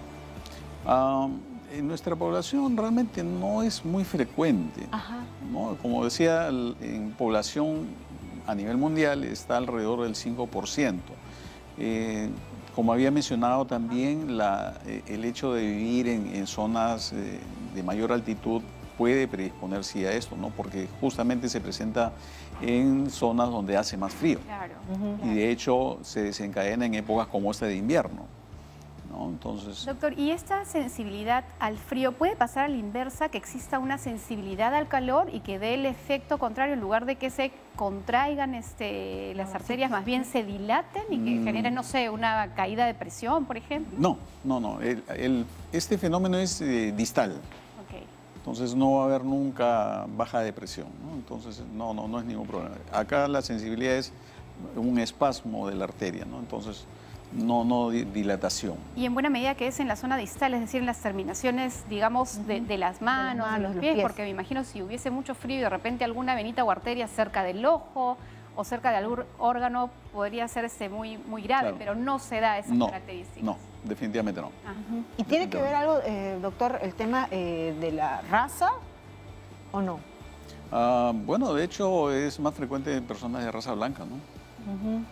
En nuestra población realmente no es muy frecuente, ¿no? Como decía, en población a nivel mundial está alrededor del 5%. Como había mencionado también, el hecho de vivir en zonas de mayor altitud puede predisponer sí a esto, ¿no? Porque justamente se presenta en zonas donde hace más frío.
Claro.
Y de hecho se desencadena en épocas como esta de invierno, ¿no? Entonces...
Doctor, ¿y esta sensibilidad al frío puede pasar a la inversa, que exista una sensibilidad al calor y que dé el efecto contrario, en lugar de que se contraigan las arterias, más bien se dilaten y que generen, no sé, una caída de presión, por ejemplo?
No. Este fenómeno es distal. Entonces no va a haber nunca baja de presión, ¿no? Entonces no es ningún problema. Acá la sensibilidad es un espasmo de la arteria, ¿no? Entonces no dilatación.
Y en buena medida que es en la zona distal, es decir, en las terminaciones, digamos, de las manos, de los pies, porque me imagino si hubiese mucho frío y de repente alguna venita o arteria cerca del ojo o cerca de algún órgano, podría ser muy grave, claro, pero no se da esas características.
No, definitivamente no.
¿Y tiene que ver algo, doctor, el tema de la raza o no?
Bueno, de hecho es más frecuente en personas de raza blanca, ¿no?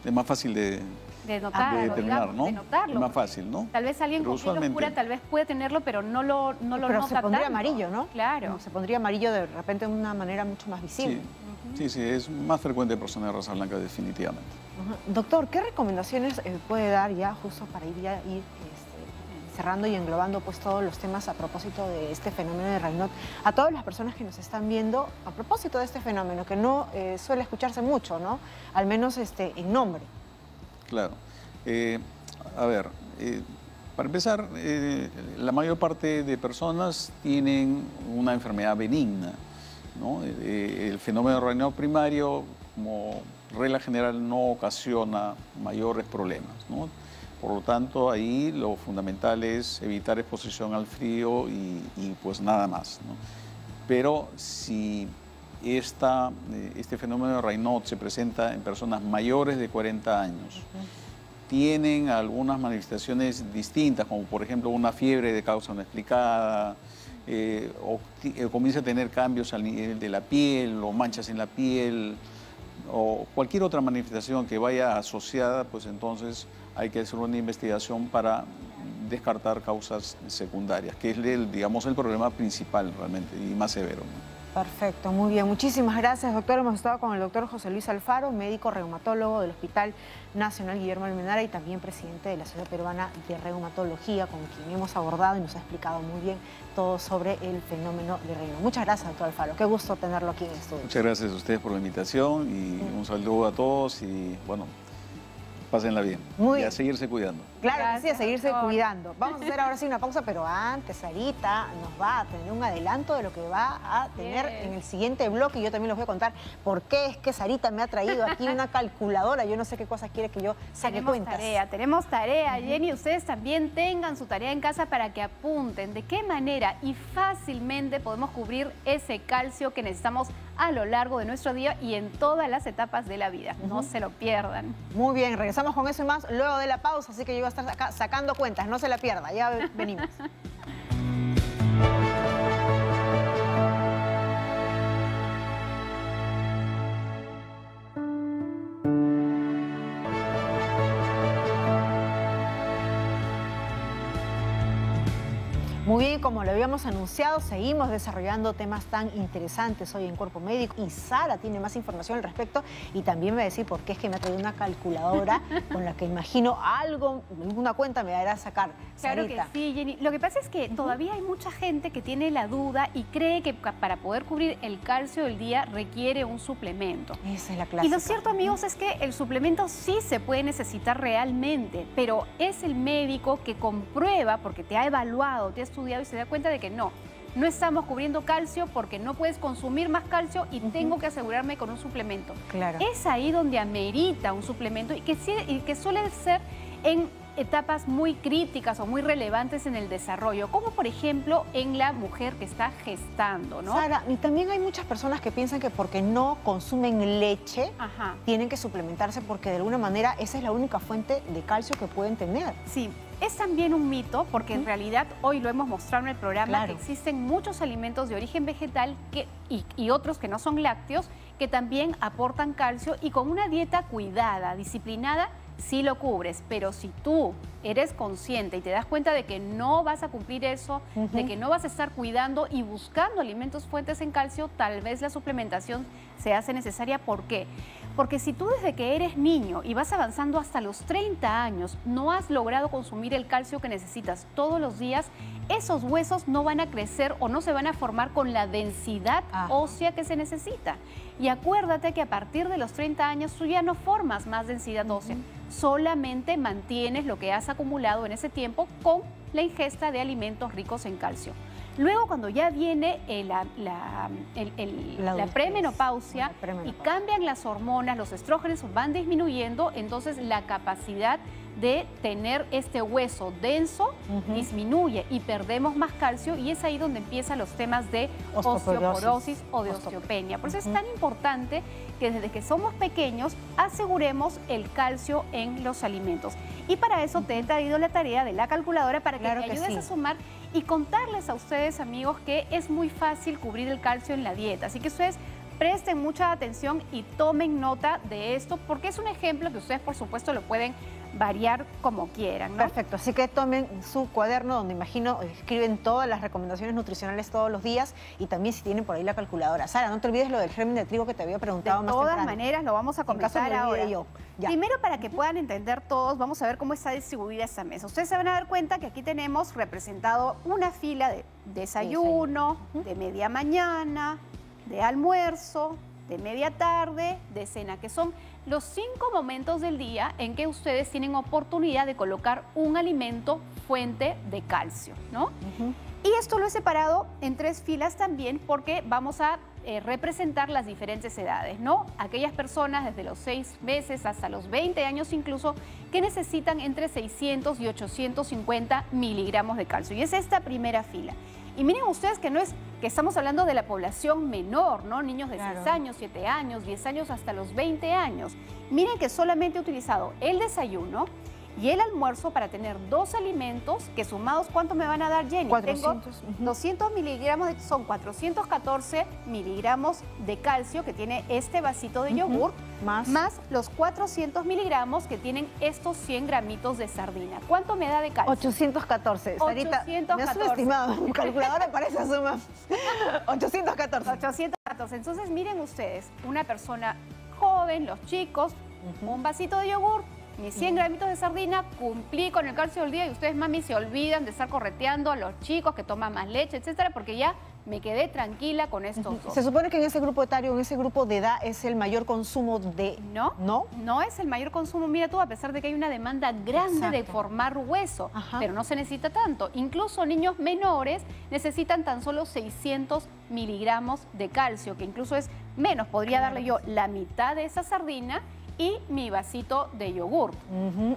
Es más fácil de determinar, digamos, ¿no?
De notarlo.
Es más fácil, ¿no?
Tal vez alguien con piel oscura tal vez puede tenerlo, pero no lo nota.
Pero se pondría amarillo, ¿no?
Claro.
Se pondría amarillo de repente de una manera mucho más visible.
Sí, es más frecuente en personas de raza blanca, definitivamente.
Doctor, ¿qué recomendaciones puede dar ya justo para ir cerrando y englobando pues todos los temas a propósito de este fenómeno de Raynaud a todas las personas que nos están viendo a propósito de este fenómeno que no suele escucharse mucho, ¿no? Al menos en nombre.
Claro. A ver, para empezar, la mayor parte de personas tienen una enfermedad benigna, ¿no? El fenómeno de Raynaud primario, como regla general, no ocasiona mayores problemas, ¿no? Por lo tanto, ahí lo fundamental es evitar exposición al frío y pues nada más, ¿no? Pero si este fenómeno de Raynaud se presenta en personas mayores de 40 años, tienen algunas manifestaciones distintas, como por ejemplo una fiebre de causa no explicada, o comienza a tener cambios al nivel de la piel o manchas en la piel, o cualquier otra manifestación que vaya asociada, pues entonces hay que hacer una investigación para descartar causas secundarias, que es, digamos, el problema principal realmente y más severo, ¿no?
Perfecto, muy bien. Muchísimas gracias, doctor. Hemos estado con el doctor José Luis Alfaro, médico reumatólogo del Hospital Nacional Guillermo Almenara y también presidente de la Sociedad Peruana de Reumatología, con quien hemos abordado y nos ha explicado muy bien todo sobre el fenómeno de Raynaud. Muchas gracias, doctor Alfaro. Qué gusto tenerlo aquí en el estudio.
Muchas gracias a ustedes por la invitación y un saludo a todos y, bueno, pásenla bien.
Muy bien.
Y a seguirse cuidando.
Claro, sí, a seguirse cuidando. Vamos a hacer ahora sí una pausa, pero antes Sarita nos va a tener un adelanto de lo que va a tener en el siguiente bloque. Y yo también les voy a contar por qué es que Sarita me ha traído aquí una calculadora. Yo no sé qué cosas quiere que yo saque cuentas.
Tenemos tarea, Jenny. Ustedes también tengan su tarea en casa para que apunten de qué manera y fácilmente podemos cubrir ese calcio que necesitamos a lo largo de nuestro día y en todas las etapas de la vida. No se lo pierdan.
Muy bien, regresamos con eso y más luego de la pausa, así que yo voy a estar acá sacando cuentas, no se la pierda, ya venimos. Muy bien, como lo habíamos anunciado, seguimos desarrollando temas tan interesantes hoy en Cuerpo Médico y Sara tiene más información al respecto y también me va a decir por qué es que me ha traído una calculadora con la que imagino alguna cuenta me dará a sacar.
Claro
Sarita.
que sí, Jenny. Lo que pasa es que todavía hay mucha gente que tiene la duda y cree que para poder cubrir el calcio del día requiere un suplemento.
Esa es la clásica.
Y lo cierto, amigos, es que el suplemento sí se puede necesitar realmente, pero es el médico que comprueba, porque te ha evaluado, te ha estudiado y se da cuenta de que no estamos cubriendo calcio porque no puedes consumir más calcio y tengo que asegurarme con un suplemento.
Claro.
Es ahí donde amerita un suplemento y que suele ser en etapas muy críticas o muy relevantes en el desarrollo, como por ejemplo en la mujer que está gestando, ¿no?
Sara, y también hay muchas personas que piensan que porque no consumen leche, tienen que suplementarse porque de alguna manera esa es la única fuente de calcio que pueden tener.
Sí, es también un mito porque en realidad hoy lo hemos mostrado en el programa que existen muchos alimentos de origen vegetal y otros que no son lácteos que también aportan calcio y con una dieta cuidada, disciplinada, sí lo cubres, pero si tú eres consciente y te das cuenta de que no vas a cumplir eso, de que no vas a estar cuidando y buscando alimentos fuentes en calcio, tal vez la suplementación se hace necesaria. ¿Por qué? Porque si tú desde que eres niño y vas avanzando hasta los 30 años no has logrado consumir el calcio que necesitas todos los días, esos huesos no van a crecer o no se van a formar con la densidad ósea que se necesita. Y acuérdate que a partir de los 30 años tú ya no formas más densidad ósea, solamente mantienes lo que has acumulado en ese tiempo con la ingesta de alimentos ricos en calcio. Luego, cuando ya viene la premenopausia y cambian las hormonas, los estrógenos van disminuyendo, entonces la capacidad de tener este hueso denso disminuye y perdemos más calcio y es ahí donde empiezan los temas de osteoporosis o de osteopenia. Por eso es tan importante que desde que somos pequeños aseguremos el calcio en los alimentos. Y para eso te he traído la tarea de la calculadora para que te ayudes a sumar y contarles a ustedes, amigos, que es muy fácil cubrir el calcio en la dieta. Así que ustedes presten mucha atención y tomen nota de esto porque es un ejemplo que ustedes, por supuesto, lo pueden variar como quieran, ¿no?
Perfecto, así que tomen su cuaderno donde imagino escriben todas las recomendaciones nutricionales todos los días y también si tienen por ahí la calculadora. Sara, no te olvides lo del germen de trigo que te había preguntado más temprano.
De todas maneras lo vamos a conversar ahora.
Ya.
Primero, para que puedan entender todos, vamos a ver cómo está distribuida esta mesa. Ustedes se van a dar cuenta que aquí tenemos representado una fila de desayuno, de media mañana, de almuerzo, de media tarde, de cena, que son los 5 momentos del día en que ustedes tienen oportunidad de colocar un alimento fuente de calcio, ¿no? Y esto lo he separado en 3 filas también porque vamos a representar las diferentes edades, ¿no? Aquellas personas desde los 6 meses hasta los 20 años incluso que necesitan entre 600 y 850 miligramos de calcio. Y es esta primera fila. Y miren ustedes que no es que estamos hablando de la población menor, ¿no? Niños de 6 años, 7 años, 10 años hasta los 20 años. Miren que solamente he utilizado el desayuno y el almuerzo para tener 2 alimentos que sumados, ¿cuánto me van a dar, Jenny?
400.
Tengo 200 miligramos, son 414 miligramos de calcio que tiene este vasito de yogur, más los 400 miligramos que tienen estos 100 gramitos de sardina. ¿Cuánto me da de calcio?
814. Sarita, me has subestimado. Mi calculadora para esa suma. 814.
814. Entonces, miren ustedes, una persona joven, los chicos, un vasito de yogur, mis 100 gramitos de sardina, cumplí con el calcio del día y ustedes, mami, se olvidan de estar correteando a los chicos que toman más leche, etcétera, porque ya me quedé tranquila con estos 2.
Se supone que en ese grupo etario, en ese grupo de edad, es el mayor consumo de...
¿No? ¿No? No es el mayor consumo. Mira tú, a pesar de que hay una demanda grande de formar hueso, pero no se necesita tanto. Incluso niños menores necesitan tan solo 600 miligramos de calcio, que incluso es menos. Podría darle yo la mitad de esa sardina y mi vasito de yogur.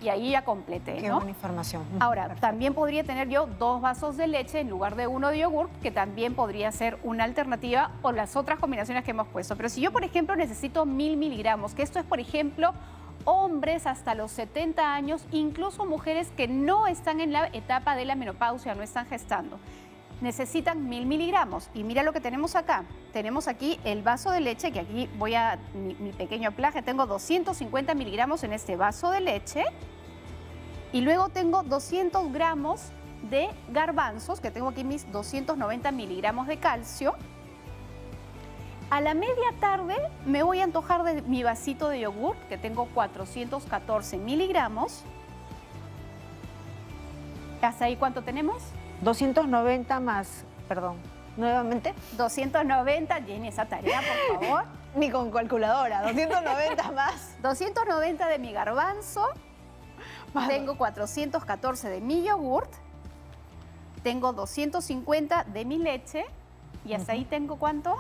Y ahí ya completé,
Qué buena información.
Ahora, también podría tener yo 2 vasos de leche en lugar de 1 de yogur, que también podría ser una alternativa o las otras combinaciones que hemos puesto. Pero si yo, por ejemplo, necesito 1000 miligramos, que esto es, por ejemplo, hombres hasta los 70 años, incluso mujeres que no están en la etapa de la menopausia, no están gestando, necesitan 1000 miligramos. Y mira lo que tenemos acá. Tenemos aquí el vaso de leche, que aquí voy a mi pequeño plaje. Tengo 250 miligramos en este vaso de leche. Y luego tengo 200 gramos de garbanzos, que tengo aquí mis 290 miligramos de calcio. A la media tarde me voy a antojar de mi vasito de yogur, que tengo 414 miligramos. ¿Hasta ahí cuánto tenemos?
290 más, perdón, nuevamente.
290, Jenny, esa tarea, por favor.
Ni con calculadora, 290 más.
290 de mi garbanzo. Tengo 414 de mi yogurt. Tengo 250 de mi leche. ¿Y hasta ahí tengo cuánto?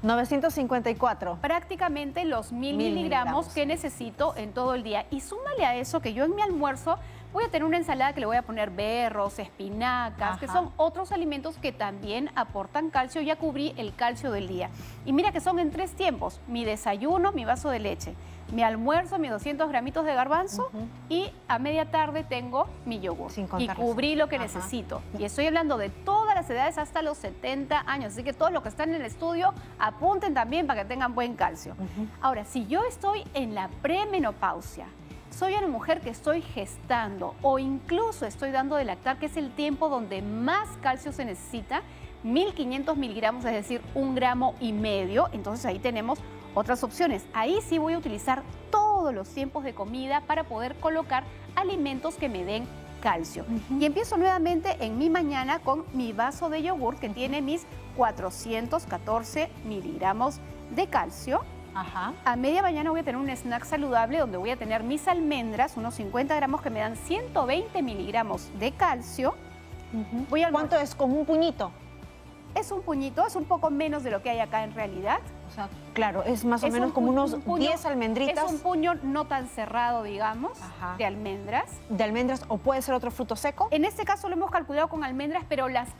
954.
Prácticamente los 1000 miligramos que necesito en todo el día. Y súmale a eso que yo en mi almuerzo voy a tener una ensalada que le voy a poner berros, espinacas, que son otros alimentos que también aportan calcio. Ya cubrí el calcio del día. Y mira que son en 3 tiempos. Mi desayuno, mi vaso de leche. Mi almuerzo, mis 200 gramitos de garbanzo. Y a media tarde tengo mi yogur. Y cubrí lo que necesito. Y estoy hablando de todas las edades hasta los 70 años. Así que todos los que están en el estudio, apunten también para que tengan buen calcio. Ahora, si yo estoy en la premenopausia, soy una mujer que estoy gestando o incluso estoy dando de lactar, que es el tiempo donde más calcio se necesita, 1500 miligramos, es decir, 1,5 gramos. Entonces ahí tenemos otras opciones. Ahí sí voy a utilizar todos los tiempos de comida para poder colocar alimentos que me den calcio. Y empiezo nuevamente en mi mañana con mi vaso de yogur que tiene mis 414 miligramos de calcio. A media mañana voy a tener un snack saludable donde voy a tener mis almendras, unos 50 gramos que me dan 120 miligramos de calcio.
¿Cuánto es? ¿Como un puñito?
Es un puñito, es un poco menos de lo que hay acá en realidad.
O sea, claro, es más o menos como unos 10 almendritas.
Es un puño no tan cerrado, digamos, de almendras.
¿De almendras o puede ser otro fruto seco?
En este caso lo hemos calculado con almendras, pero las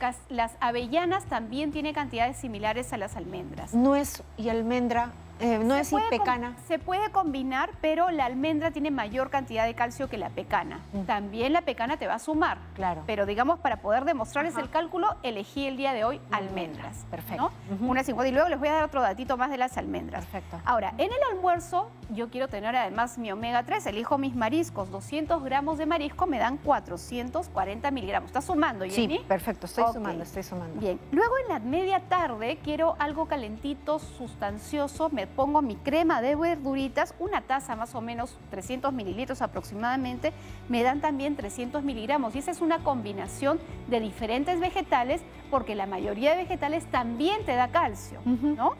avellanas también tienen cantidades similares a las almendras.
Nuez y almendra... nuez y pecana.
Se puede combinar, pero la almendra tiene mayor cantidad de calcio que la pecana. También la pecana te va a sumar.
Claro.
Pero digamos, para poder demostrarles el cálculo, elegí el día de hoy almendras.
Perfecto.
¿No? Una 50. Y luego les voy a dar otro datito más de las almendras.
Perfecto.
Ahora, en el almuerzo, yo quiero tener además mi omega 3. Elijo mis mariscos. 200 gramos de marisco me dan 440 miligramos. ¿Estás sumando, Jenny?
Sí, perfecto. Estoy sumando.
Bien. Luego en la media tarde quiero algo calentito, sustancioso. Me pongo mi crema de verduritas, una taza más o menos, 300 mililitros aproximadamente, me dan también 300 miligramos. Y esa es una combinación de diferentes vegetales, porque la mayoría de vegetales también te da calcio, ¿no?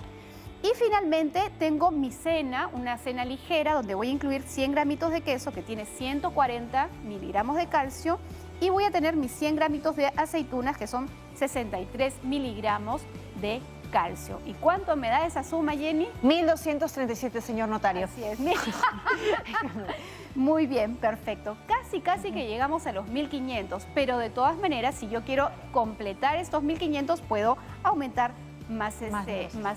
Y finalmente tengo mi cena, una cena ligera, donde voy a incluir 100 gramitos de queso, que tiene 140 miligramos de calcio, y voy a tener mis 100 gramitos de aceitunas, que son 63 miligramos de calcio. ¿Y cuánto me da esa suma, Jenny?
1237, señor notario.
Así es. Muy bien, perfecto. Casi que llegamos a los 1500, pero de todas maneras, si yo quiero completar estos 1500, puedo aumentar más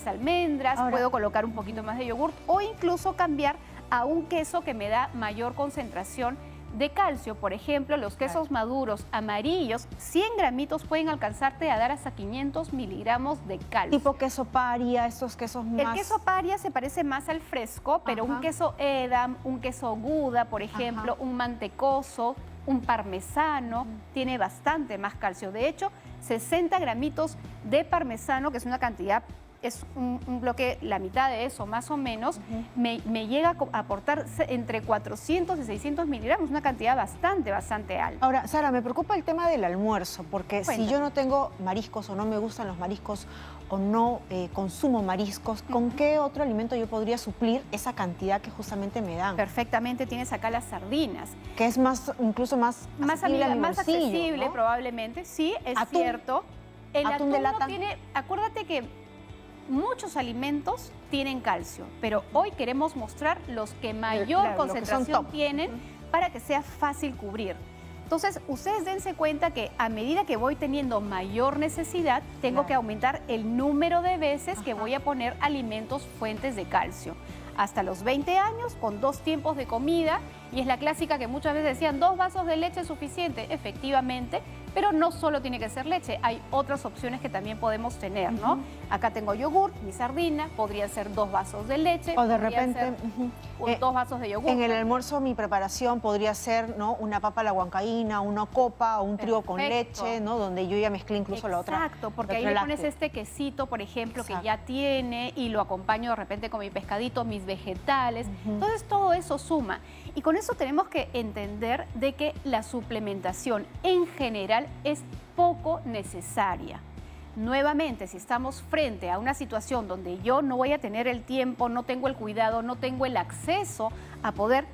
almendras, puedo colocar un poquito más de yogurt o incluso cambiar a un queso que me da mayor concentración de calcio. Por ejemplo, los quesos maduros amarillos, 100 gramitos pueden alcanzarte a dar hasta 500 miligramos de calcio.
Tipo queso paria, estos quesos más...
El queso paria se parece más al fresco, pero un queso Edam, un queso Gouda, por ejemplo, un mantecoso, un parmesano, tiene bastante más calcio. De hecho, 60 gramitos de parmesano, que es una cantidad... es un bloque, la mitad de eso más o menos, me llega a aportar entre 400 y 600 miligramos, una cantidad bastante alta.
Ahora, Sara, me preocupa el tema del almuerzo, porque si yo no tengo mariscos o no me gustan los mariscos o no consumo mariscos, ¿con qué otro alimento yo podría suplir esa cantidad que justamente me dan?
Perfectamente, tienes acá las sardinas.
Que es incluso más
accesible,
¿no?
Probablemente, sí, es cierto. El atún de lata. Acuérdate que muchos alimentos tienen calcio, pero hoy queremos mostrar los que mayor concentración tienen para que sea fácil cubrir. Entonces, ustedes dense cuenta que a medida que voy teniendo mayor necesidad, tengo que aumentar el número de veces que voy a poner alimentos fuentes de calcio. Hasta los 20 años, con 2 tiempos de comida, y es la clásica que muchas veces decían, 2 vasos de leche es suficiente. Efectivamente, Pero no solo tiene que ser leche, hay otras opciones que también podemos tener, ¿no? Acá tengo yogur, mi sardina, podrían ser 2 vasos de leche.
O de repente...
2 vasos de yogur.
En el almuerzo mi preparación podría ser, ¿no?, una papa a la huancaína, una copa o un trigo con leche, ¿no?, donde yo ya mezclé incluso la otra.
Exacto, porque ahí le pones este quesito, por ejemplo, que ya tiene, y lo acompaño de repente con mi pescadito, mis vegetales. Entonces todo eso suma. Y con eso tenemos que entender de que la suplementación en general es poco necesaria. Nuevamente, si estamos frente a una situación donde yo no voy a tener el tiempo, no tengo el cuidado, no tengo el acceso a poder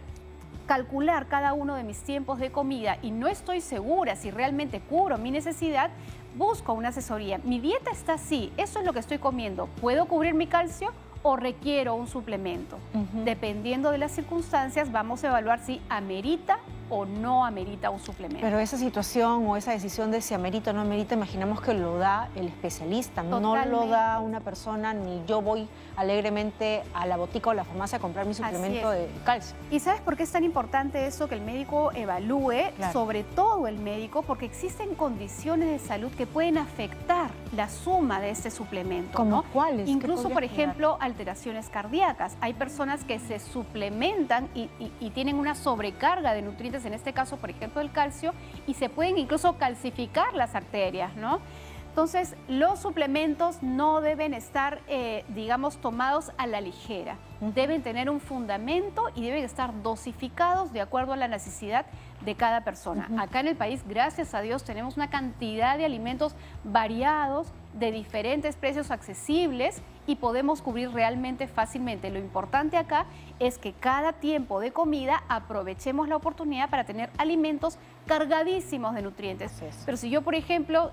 calcular cada uno de mis tiempos de comida y no estoy segura si realmente cubro mi necesidad, busco una asesoría. Mi dieta está así, eso es lo que estoy comiendo. ¿Puedo cubrir mi calcio o requiero un suplemento? Dependiendo de las circunstancias, vamos a evaluar si amerita o no amerita un suplemento.
Pero esa situación o esa decisión de si amerita o no amerita, imaginamos que lo da el especialista,
Totalmente.
no lo da una persona, ni yo voy alegremente a la botica o la farmacia a comprar mi suplemento de calcio.
¿Y sabes por qué es tan importante eso, que el médico evalúe? Claro. Sobre todo el médico, porque existen condiciones de salud que pueden afectar la suma de este suplemento.
¿Cómo cuáles?
Incluso, por ejemplo, alteraciones cardíacas. Hay personas que se suplementan y tienen una sobrecarga de nutrientes, en este caso, por ejemplo, el calcio, y se pueden incluso calcificar las arterias, ¿no? Entonces, los suplementos no deben estar, digamos, tomados a la ligera. Deben tener un fundamento y deben estar dosificados de acuerdo a la necesidad de cada persona. Acá en el país, gracias a Dios, tenemos una cantidad de alimentos variados, de diferentes precios accesibles, y podemos cubrir realmente fácilmente. Lo importante acá es que cada tiempo de comida aprovechemos la oportunidad para tener alimentos cargadísimos de nutrientes. Pero si yo, por ejemplo,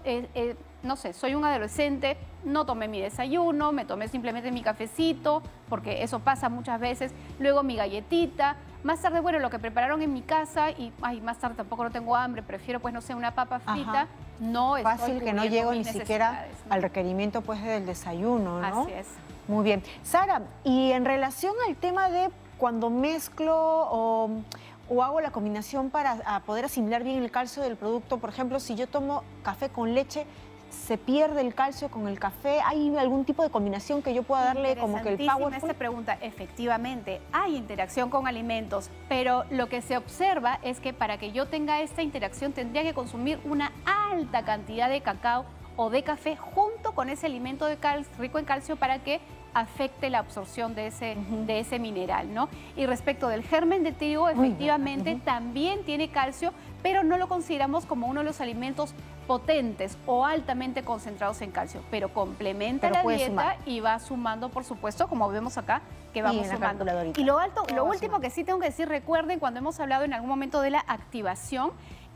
no sé, soy un adolescente, no tomé mi desayuno, me tomé simplemente mi cafecito, porque eso pasa muchas veces, luego mi galletita, más tarde, bueno, lo que prepararon en mi casa y más tarde tampoco no tengo hambre, prefiero, pues, no sé, una papa frita. No estoy
fácil que no llego ni siquiera al requerimiento, pues, del desayuno, ¿no?
Así es.
Muy bien. Sara, y en relación al tema de cuando mezclo o hago la combinación para poder asimilar bien el calcio del producto, por ejemplo, si yo tomo café con leche, ¿se pierde el calcio con el café? ¿Hay algún tipo de combinación que yo pueda darle como que el power?
Esta pregunta, efectivamente, hay interacción con alimentos, pero lo que se observa es que para que yo tenga esta interacción tendría que consumir una alta cantidad de cacao o de café junto con ese alimento rico en calcio para que afecte la absorción de ese mineral, ¿no? Y respecto del germen de trigo, efectivamente también tiene calcio, pero no lo consideramos como uno de los alimentos potentes o altamente concentrados en calcio, pero complementa la dieta y va sumando, por supuesto, como vemos acá, que vamos sumando. Y lo último que sí tengo que decir, recuerden cuando hemos hablado en algún momento de la activación,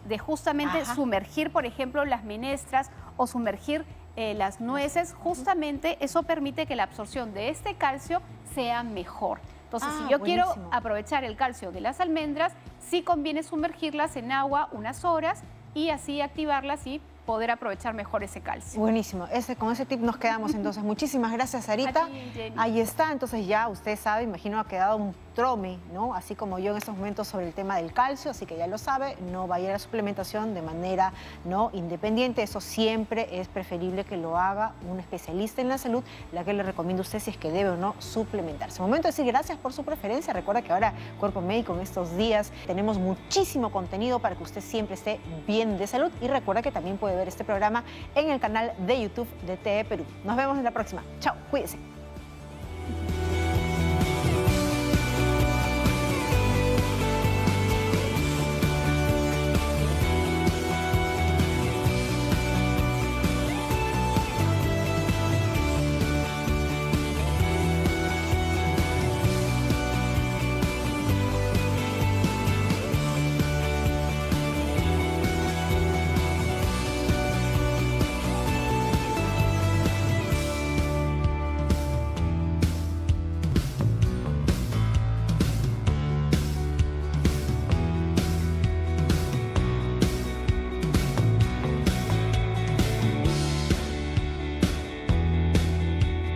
de justamente sumergir, por ejemplo, las menestras o sumergir las nueces, justamente eso permite que la absorción de este calcio sea mejor. Entonces, si yo quiero aprovechar el calcio de las almendras, sí conviene sumergirlas en agua unas horas y así activarlas y poder aprovechar mejor ese calcio.
Buenísimo. Con ese tip nos quedamos entonces. Muchísimas gracias, Sarita. Ahí está. Entonces ya usted sabe, imagino ha quedado un trome, ¿no? Así como yo en estos momentos sobre el tema del calcio, así que ya lo sabe, no vaya a la suplementación de manera no independiente. Eso siempre es preferible que lo haga un especialista en la salud, la que le recomiendo a usted si es que debe o no suplementarse. Momento de decir gracias por su preferencia. Recuerda que ahora Cuerpo Médico en estos días tenemos muchísimo contenido para que usted siempre esté bien de salud, y recuerda que también puede ver este programa en el canal de YouTube de TE Perú. Nos vemos en la próxima. Chao, cuídese.